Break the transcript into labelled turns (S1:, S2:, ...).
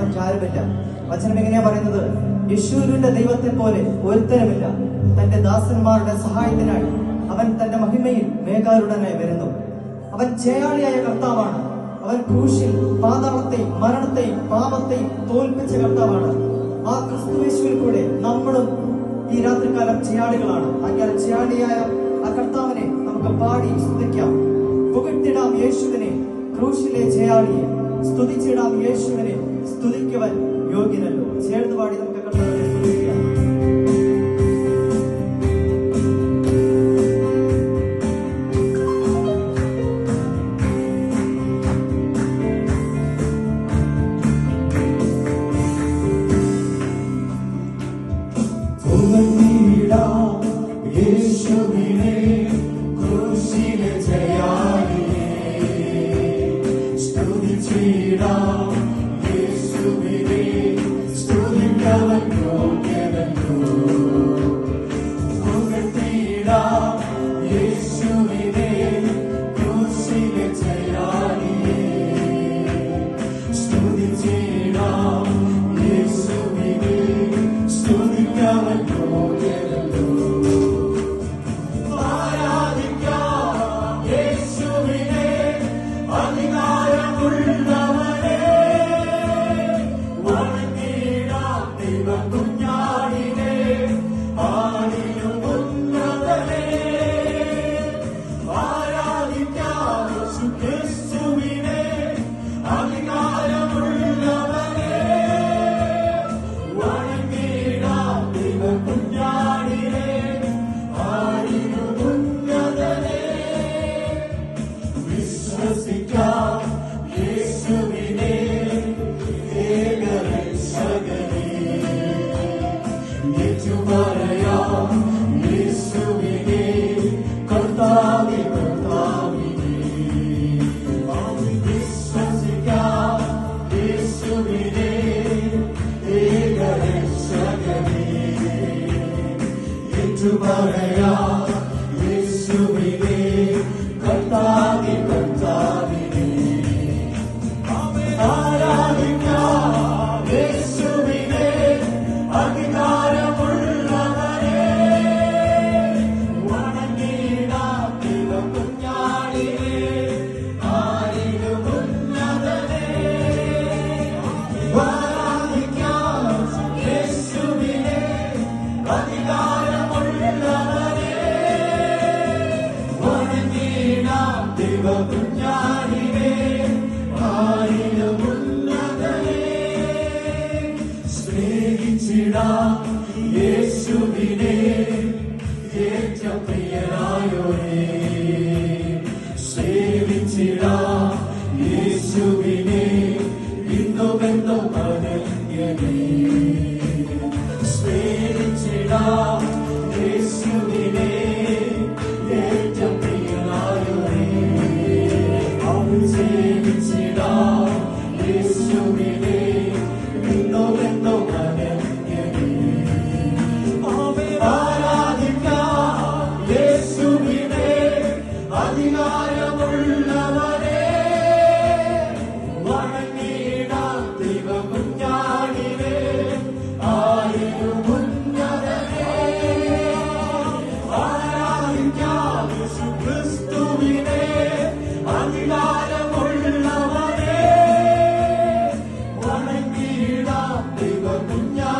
S1: നമുക്കാരുമില്ല. വചനം എങ്ങനെയാ പറയുന്നത്? യേശുവിന്റെ ദൈവത്തെ പോലെ ഒരുത്തനുമില്ല. തന്റെ ദാസന്മാരുടെ സഹായത്തിനായി അവൻ തന്റെ മഹിമയിൽ മേഘാരുടനായി വരുന്നു. അവൻ ജയാളിയായ കർത്താവാണ്. അവൻ ക്രൂശിൽ പാതാളത്തെയും മരണത്തെയും പാപത്തെയും തോൽപ്പിച്ച കർത്താവാണ്. ആ ക്രിസ്തുയേശുവിൽ കൂടെ നമ്മളും ഈ രാത്രികാലം ജയാളികളാണ്. അങ്ങനെ ജയാളിയായ ആ കർത്താവിനെ നമുക്ക് പാടി സ്തുതിക്കാം. പുകഴ്ത്തിടാം യേശുവിനെ, ക്രൂശിലെ ജയാളിയെ. സ്തുതിച്ചിടാം യേശുവിനെ, സ്തുതിക്കുവാൻ യോഗ്യനല്ലോ. ചേർന്ന് പാടി നമുക്ക് കർത്താവിനെ സ്തുതിക്കാം.
S2: യേശുവിനെ ക്രൂശിലെ ജയാളിയെ സ്തുതിച്ചിടാം. യേശുവിനെ സ്തുതിക്കവൻ യോഗ്യനല്ലോ. പുകഴ്ത്തിടാം യേശുവിനെ ക്രൂശിലെ ജയാളിയെ സ്തുതിച്ചിടാം. യേശുവിനെ സ്തുതിക്കവൻ യോഗ്യനല്ലോ. യേശുവിനെ ഏറ്റവും പ്രിയനായോരേ സേവിച്ചിടാം. യേശുവിനെ ഇന്നുമെന്നും അനന്യനേ സേവിച്ചിടാം. യേശുവിനെ ഏറ്റവും പ്രിയനായോരേ സേവിച്ചിടാം. യേശുവിനെ ഇന്നുമെന്നും
S3: Deva Punya